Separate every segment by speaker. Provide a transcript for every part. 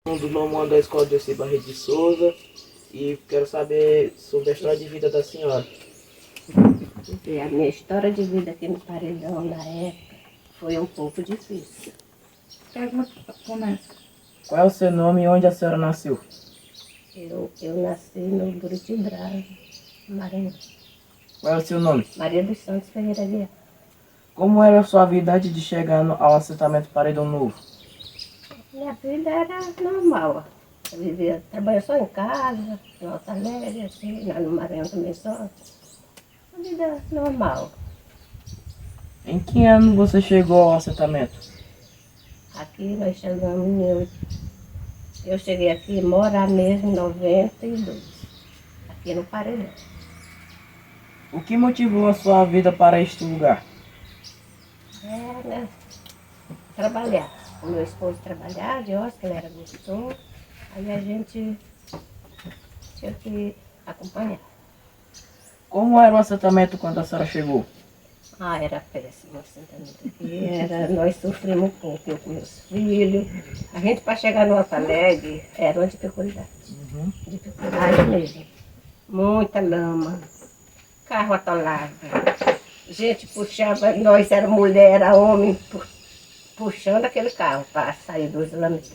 Speaker 1: Do nono ano da escola de Barreto de Souza e quero saber sobre a história de vida da senhora.
Speaker 2: A minha história de vida aqui no Paredão, na época, foi um pouco difícil.
Speaker 3: Começa.
Speaker 1: Qual é o seu nome e onde a senhora nasceu?
Speaker 2: Eu nasci no Buriti Bravo, Maranhão.
Speaker 1: Qual é o seu nome?
Speaker 2: Maria dos Santos Ferreira Guiar.
Speaker 1: Como era a sua vida antes de chegar ao assentamento Paredão Novo?
Speaker 2: Minha vida era normal. Eu vivia, trabalhava só em casa, no Alto Alegre, assim, lá no Maranhão também só. Uma vida normal.
Speaker 1: Em que ano você chegou ao assentamento?
Speaker 2: Aqui nós chegamos eu cheguei aqui morar mesmo em 92, aqui no Paredão.
Speaker 1: O que motivou a sua vida para este lugar?
Speaker 2: Né? Trabalhar. O meu esposo trabalhava, de Oscar, ele era agricultor, aí a gente tinha que acompanhar.
Speaker 1: Como era o assentamento quando a senhora chegou?
Speaker 2: Era péssimo o assentamento aqui, nós sofrimos um pouco, eu com meus filhos. A gente para chegar no Alto Alegre era uma dificuldade. Dificuldade mesmo. Muita lama, carro atolado. Gente puxava, nós era mulher, era homem, puxando aquele carro para sair dos lames.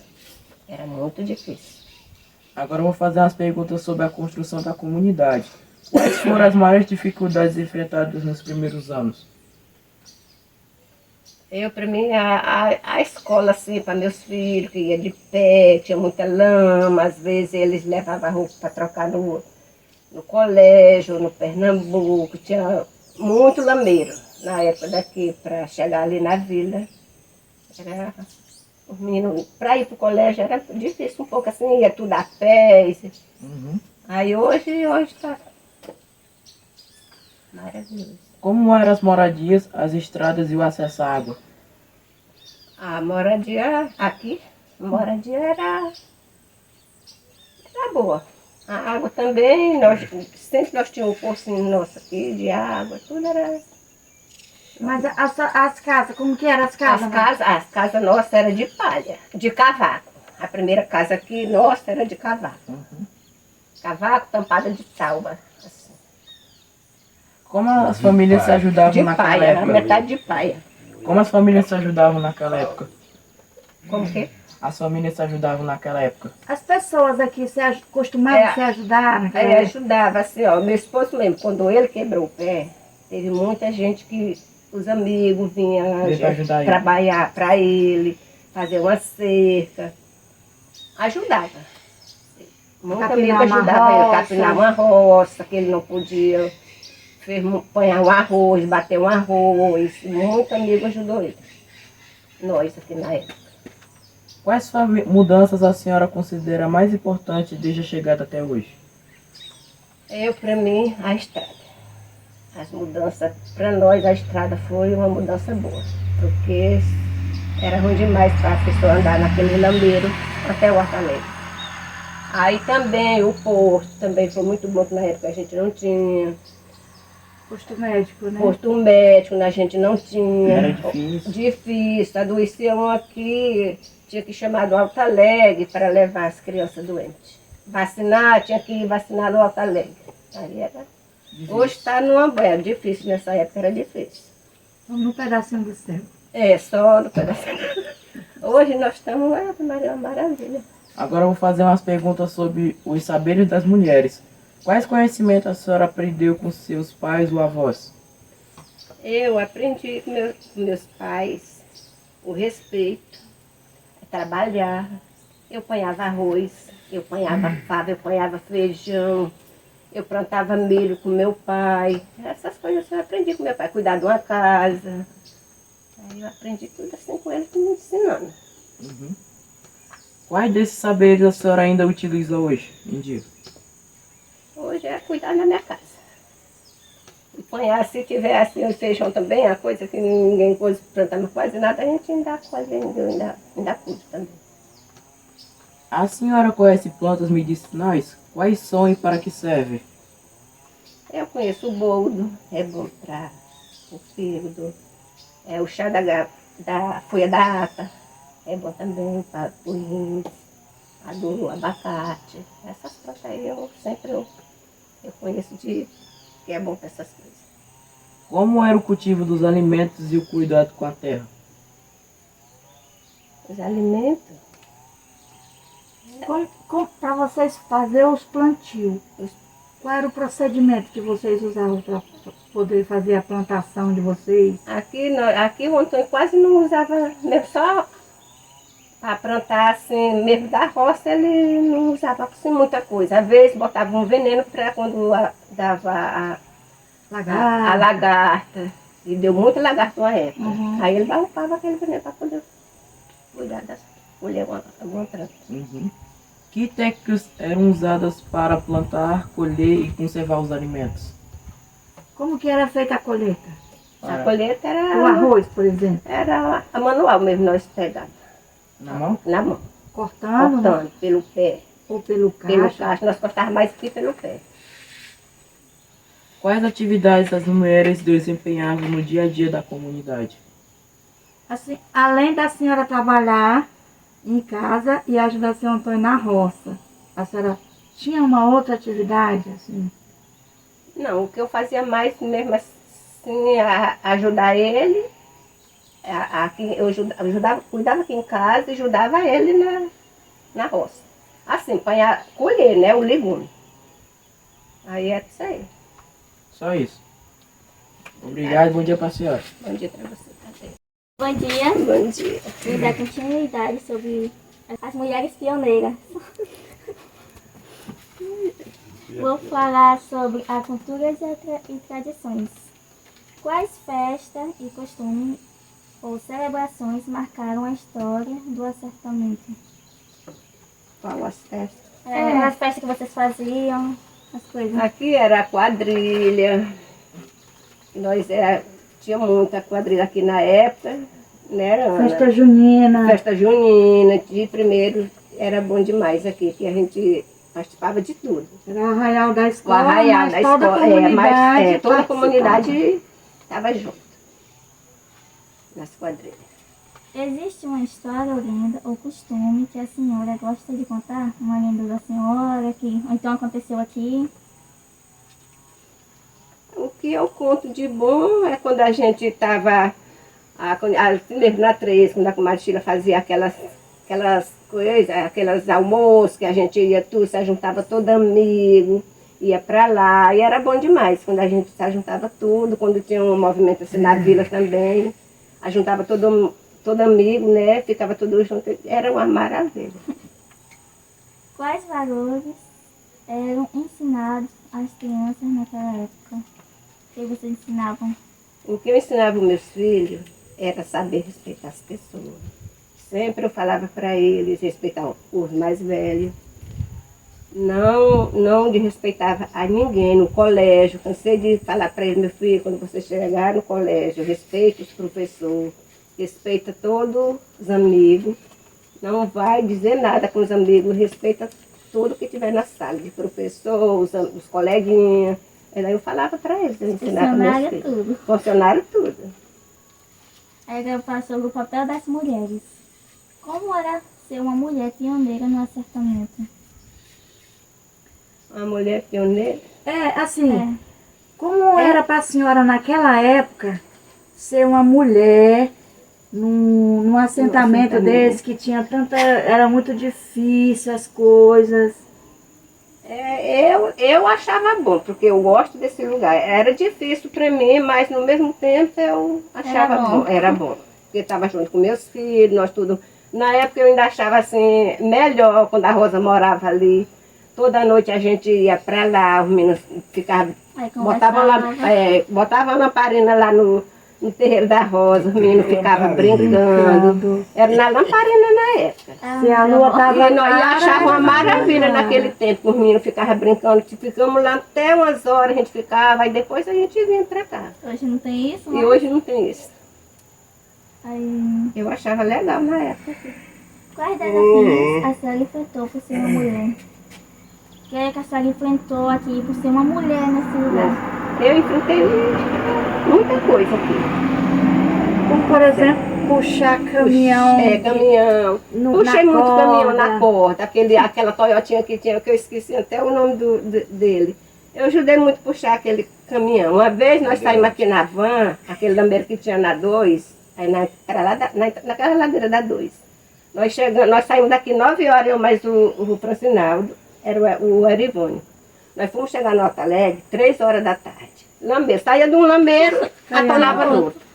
Speaker 2: Era muito difícil.
Speaker 1: Agora eu vou fazer umas perguntas sobre a construção da comunidade. Quais foram as maiores dificuldades enfrentadas nos primeiros anos?
Speaker 2: Para mim, a escola, assim, para meus filhos, que ia de pé, tinha muita lama, às vezes eles levavam roupa para trocar no colégio, no Pernambuco, tinha muito lameiro na época daqui, para chegar ali na vila. Os meninos, para ir para o colégio era difícil um pouco assim, ia tudo a pé. Aí hoje está maravilhoso.
Speaker 1: Como eram as moradias, as estradas e o acesso à água?
Speaker 2: A moradia aqui, era boa. A água também, sempre nós tínhamos um pocinho nosso aqui de água, tudo era.
Speaker 3: Mas as casas, como que eram as casas?
Speaker 2: As casas nossas eram de palha, de cavaco. A primeira casa aqui, nossa, era de cavaco. Cavaco tampada de tauba. Assim.
Speaker 1: Como as famílias se ajudavam naquela
Speaker 2: paia,
Speaker 1: época?
Speaker 2: metade de paia.
Speaker 1: Como as famílias se ajudavam naquela época?
Speaker 2: Como que?
Speaker 1: As famílias se ajudavam naquela época.
Speaker 3: As pessoas aqui costumavam se ajudar naquela época?
Speaker 2: Ajudava, assim, ó. Meu esposo mesmo, quando ele quebrou o pé, teve muita gente que, os amigos vinham trabalhar para ele, fazer uma cerca. Ajudava. Muita amiga ajudava ele, capinar uma roça, que ele não podia. Apanhar um arroz, bater um arroz. Muito amigo ajudou ele. Nós aqui na época.
Speaker 1: Quais mudanças a senhora considera mais importantes desde a chegada até hoje?
Speaker 2: Para mim, a estrada. As mudanças, para nós, a estrada foi uma mudança boa. Porque era ruim demais para a pessoa andar naquele lambeiro até o Alto Alegre. Aí também o posto também foi muito bom, que na época a gente não tinha.
Speaker 3: Posto médico, né?
Speaker 2: Posto médico, a gente não tinha.
Speaker 1: Era difícil.
Speaker 2: Difícil. Adoeciam aqui, tinha que chamar do Alto Alegre para levar as crianças doentes. Vacinar, tinha que ir vacinar no Alto Alegre. Aí era. Difícil. Hoje está numa boa, difícil, nessa época era difícil.
Speaker 3: No pedacinho do céu.
Speaker 2: Só no pedacinho. Hoje nós estamos uma maravilha.
Speaker 1: Agora eu vou fazer umas perguntas sobre os saberes das mulheres. Quais conhecimentos a senhora aprendeu com seus pais ou avós?
Speaker 2: Eu aprendi com meus pais o respeito, trabalhar. Eu apanhava arroz, eu apanhava fava, eu apanhava feijão, eu plantava milho com meu pai. Essas coisas eu aprendi com meu pai, cuidar de uma casa. Aí eu aprendi tudo assim com ele, me ensinando.
Speaker 1: Quais desses saberes a senhora ainda utiliza hoje em dia?
Speaker 2: Hoje é cuidar da minha casa. E apanhar, se tiver assim o feijão também, a coisa que ninguém pode plantar quase nada, a gente ainda cuida também.
Speaker 1: A senhora conhece plantas medicinais? Quais são e para que servem?
Speaker 2: Eu conheço o boldo, é bom para o fígado. O chá da folha da ata, é bom também para os rins. a do abacate. Essas plantas aí eu conheço que é bom para essas coisas.
Speaker 1: Como era o cultivo dos alimentos e o cuidado com a terra?
Speaker 2: Os alimentos,
Speaker 3: Para vocês fazer os plantios, qual era o procedimento que vocês usavam para poder fazer a plantação de vocês?
Speaker 2: aqui o Antônio quase não usava, mesmo só para plantar assim, mesmo da roça, ele não usava assim, muita coisa. Às vezes botava um veneno para quando dava a lagarta. E deu muito lagarto uma época.
Speaker 3: Uhum.
Speaker 2: Aí ele balpava aquele veneno para poder cuidar das colher alguma planta.
Speaker 1: Uhum. Que técnicas eram usadas para plantar, colher e conservar os alimentos?
Speaker 3: Como que era feita a colheita?
Speaker 2: A colheita
Speaker 3: O arroz, por exemplo.
Speaker 2: era a manual mesmo, nós pegávamos.
Speaker 1: Na mão?
Speaker 2: Na mão.
Speaker 3: Cortando, né?
Speaker 2: Cortando pelo pé.
Speaker 3: Ou pelo
Speaker 2: Pelo
Speaker 3: cacho.
Speaker 2: cacho, nós cortávamos mais que pelo pé.
Speaker 1: Quais atividades as mulheres desempenhavam no dia a dia da comunidade?
Speaker 3: Assim, além da senhora trabalhar em casa e ajudar o seu Antônio na roça, a senhora tinha uma outra atividade? Assim?
Speaker 2: Não, o que eu fazia mais mesmo assim, ajudar ele, eu ajudava, cuidava aqui em casa e ajudava ele na roça. Assim, colher, né, o legume. Aí é isso aí.
Speaker 1: Só isso. Obrigado, bom dia para a senhora.
Speaker 2: Bom dia para você também.
Speaker 4: Bom dia.
Speaker 2: Bom dia.
Speaker 4: Vou dar continuidade sobre as mulheres pioneiras. Vou falar sobre a cultura e tradições. Quais festas e costumes ou celebrações marcaram a história do assentamento?
Speaker 2: Qual as festas?
Speaker 4: As festas que vocês faziam, as coisas.
Speaker 2: Aqui era a quadrilha. Tinha muita quadrilha aqui na época, né, Ana?
Speaker 3: Festa junina.
Speaker 2: Festa junina, de primeiro era bom demais aqui, que a gente participava de tudo.
Speaker 3: Era o arraial da
Speaker 2: O
Speaker 3: escola,
Speaker 2: arraial
Speaker 3: mas
Speaker 2: da
Speaker 3: toda a
Speaker 2: escola,
Speaker 3: comunidade
Speaker 2: toda a
Speaker 3: participava.
Speaker 2: comunidade estava junto nas quadrilhas.
Speaker 4: Existe uma história ou lenda ou costume que a senhora gosta de contar? Uma lenda da senhora que ou então aconteceu aqui?
Speaker 2: O que eu conto de bom é quando a gente estava, mesmo na 3, quando a comadre Sheila fazia aquelas coisas, aquelas almoços que a gente ia tudo, se juntava todo amigo, ia para lá, e era bom demais quando a gente se juntava tudo, quando tinha um movimento assim na vila também, a juntava todo amigo, né, ficava tudo junto, era uma maravilha.
Speaker 4: Quais valores eram ensinados às crianças naquela época? O que vocês ensinavam?
Speaker 2: O que eu ensinava os meus filhos era saber respeitar as pessoas. Sempre eu falava para eles respeitar os mais velhos. Não desrespeitava a ninguém no colégio. Cansei de falar para eles, meu filho, quando você chegar no colégio, respeita os professores, respeita todos os amigos. Não vai dizer nada com os amigos, respeita tudo que tiver na sala, de professor, os coleguinhas. Aí eu falava para eles, eu ensinava meus filhos.
Speaker 4: Tudo.
Speaker 2: Funcionário tudo.
Speaker 4: Aí eu falo sobre o papel das mulheres. Como era ser uma mulher pioneira no assentamento?
Speaker 2: Uma mulher pioneira.
Speaker 3: Assim, como era para a senhora naquela época ser uma mulher num assentamento desse que tinha era muito difícil as coisas.
Speaker 2: Eu achava bom, porque eu gosto desse lugar. Era difícil para mim, mas no mesmo tempo eu achava bom. Era bom. Porque estava junto com meus filhos, nós tudo. Na época eu ainda achava assim, melhor quando a Rosa morava ali. Toda noite a gente ia para lá, os meninos ficavam. Botavam a lamparina lá no terreiro da Rosa, os meninos ficavam brincando. Era na lamparina na época.
Speaker 3: Se a lua estava
Speaker 2: E nós achávamos uma maravilha naquele tempo, os meninos ficavam brincando. Ficamos lá até umas horas, a gente ficava, e depois a gente vinha para cá.
Speaker 4: Hoje não tem isso?
Speaker 2: E hoje não tem isso.
Speaker 4: Aí,
Speaker 2: Eu achava legal na época.
Speaker 4: quais desafios a senhora enfrentou por ser uma mulher? O que é que a senhora enfrentou aqui por ser uma mulher nesse lugar?
Speaker 2: Eu enfrentei muita coisa aqui.
Speaker 3: como por exemplo, puxar caminhão.
Speaker 2: Caminhão. Puxei muito caminhão na corda. Aquela Toyotinha que tinha, que eu esqueci até o nome dele. Eu ajudei muito a puxar aquele caminhão. Uma vez nós saímos aqui na van, aquele lambeiro que tinha na 2, era lá naquela ladeira da 2. Nós saímos daqui 9 horas, eu mais o Francinaldo, era o Erivônio. Nós fomos chegar no Alto Alegre 3 horas da tarde. Lambeiro, saía de um lambeiro, atolava no outro.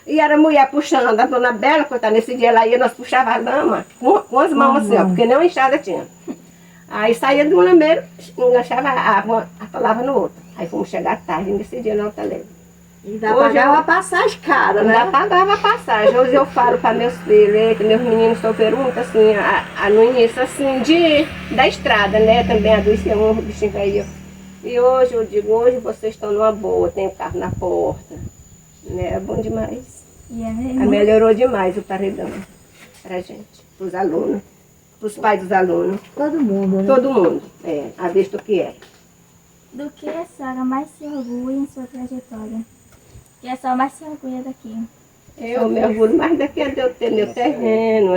Speaker 2: E era a mulher puxando, a dona Bela, coitada, nesse dia ela ia, nós puxava a lama com as mãos assim, ó, porque nem uma enxada tinha. Aí saía de um lambeiro, enganchava a água, atolava no outro. Aí fomos chegar tarde nesse dia no Alto Alegre.
Speaker 3: Ainda pagava a passagem cara, né?
Speaker 2: Ainda pagava a passagem. Hoje eu falo para meus filhos, que meus meninos sofreram muito assim, no início assim, da estrada, né? Também adoeciam um bichinho aí. E hoje eu digo, hoje vocês estão numa boa, tem o carro na porta. Né? É bom demais. Melhorou demais o paredão pra gente, pros alunos, pros pais dos alunos.
Speaker 3: Todo mundo, né?
Speaker 2: Todo mundo, a visto o que é.
Speaker 4: Do que a senhora mais se orgulha em sua trajetória? Que a senhora mais se orgulha daqui?
Speaker 2: Eu me orgulho mais daqui é de eu ter meu terreno,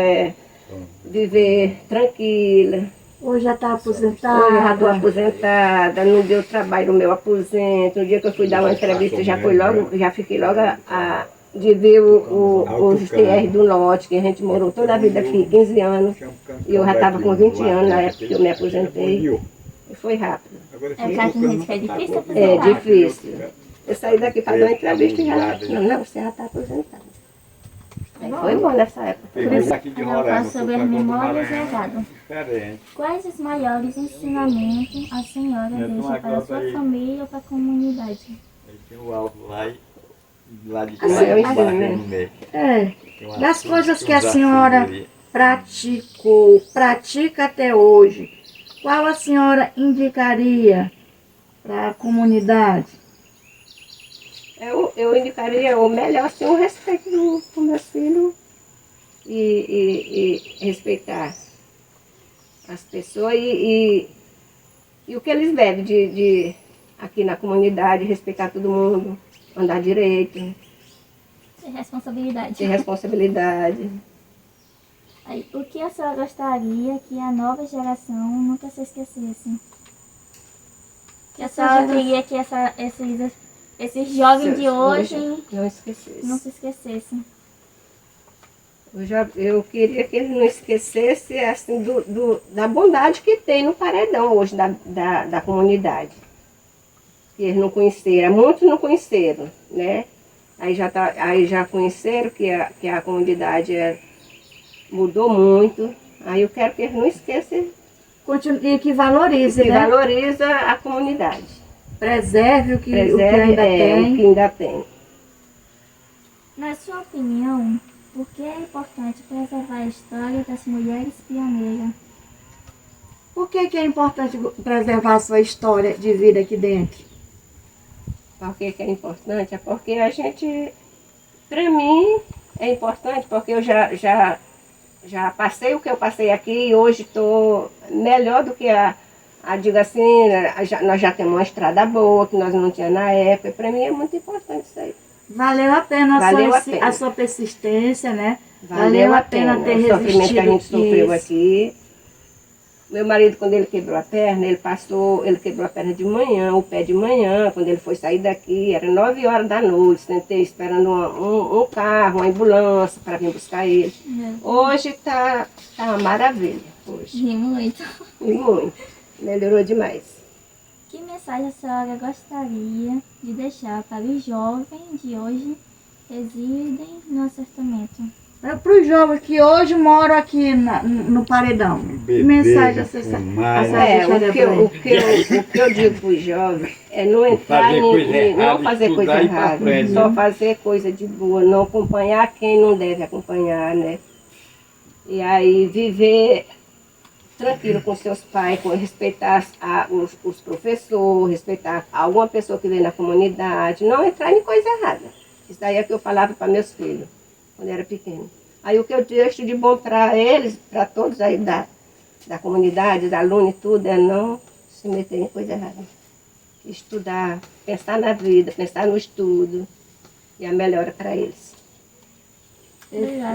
Speaker 2: viver tranquila.
Speaker 3: Hoje já está aposentada?
Speaker 2: Hoje eu já estou aposentada, não deu trabalho no meu aposento. No dia que eu fui dar uma entrevista, já fiquei logo de ver os TR do lote, que a gente morou toda a vida aqui, 15 anos. E eu já estava com 20 anos na época que eu me aposentei. E foi rápido.
Speaker 4: Exatamente, é difícil aposentar?
Speaker 2: É difícil. Eu saí daqui para dar uma entrevista e já... Não, você já está aposentada. Aí foi bom nessa época.
Speaker 4: Por isso, ela fala sobre as memórias e legado. Quais os maiores ensinamentos a senhora deixa para a sua família ou para a comunidade?
Speaker 5: Tem o alto lá e lá de
Speaker 2: Assim, eu ensino, né?
Speaker 3: Das coisas que a senhora pratica até hoje, qual a senhora indicaria para a comunidade?
Speaker 2: Eu indicaria o melhor, assim, o respeito dos meus filhos e respeitar as pessoas e o que eles devem aqui na comunidade, respeitar todo mundo, andar direito.
Speaker 4: Ter responsabilidade.
Speaker 2: Ter responsabilidade.
Speaker 4: Aí, o que a senhora gostaria que a nova geração nunca se esquecesse? Que a senhora queria que esses jovens de hoje não se esquecessem.
Speaker 2: Eu queria que eles não esquecessem assim, da bondade que tem no paredão hoje da comunidade. Que eles não conheceram, muitos não conheceram, né? Aí já conheceram que a comunidade mudou muito. Aí eu quero que eles não esqueçam.
Speaker 3: E que valorize,
Speaker 2: que
Speaker 3: né?
Speaker 2: valoriza a comunidade.
Speaker 3: Preserve o que ainda tem.
Speaker 4: Na sua opinião, por que é importante preservar a história das mulheres pioneiras?
Speaker 3: Por que é importante preservar a sua história de vida aqui dentro?
Speaker 2: Por que é importante? É porque a gente, para mim, é importante porque eu já passei o que eu passei aqui e hoje estou melhor do que digo assim, nós já temos uma estrada boa, que nós não tínhamos na época. Para mim é muito importante isso aí.
Speaker 3: Valeu a pena a sua persistência, né?
Speaker 2: Valeu a pena ter resistido. O sofrimento que a gente sofreu aqui. Meu marido, quando ele quebrou a perna, ele quebrou a perna de manhã, o pé de manhã, quando ele foi sair daqui, era 9 horas da noite, sentei esperando um carro, uma ambulância para vir buscar ele. Hoje tá uma maravilha. Hoje.
Speaker 4: E muito.
Speaker 2: E muito. Melhorou demais.
Speaker 4: Que mensagem a senhora gostaria de deixar para os jovens de hoje que residem no assentamento?
Speaker 3: Para os jovens que hoje moram aqui no Paredão. Que mensagem a senhora
Speaker 2: o que eu digo para os jovens é não entrar não fazer coisa errada, só fazer coisa de boa, não acompanhar quem não deve acompanhar, né? E aí viver tranquilo com seus pais, respeitar os professores, respeitar alguma pessoa que vem na comunidade, não entrar em coisa errada. Isso daí é o que eu falava para meus filhos, quando eu era pequeno. Aí o que eu deixo de bom para eles, para todos aí da comunidade, da alunos e tudo, é não se meter em coisa errada. Estudar, pensar na vida, pensar no estudo e a melhora para eles.
Speaker 4: Obrigada.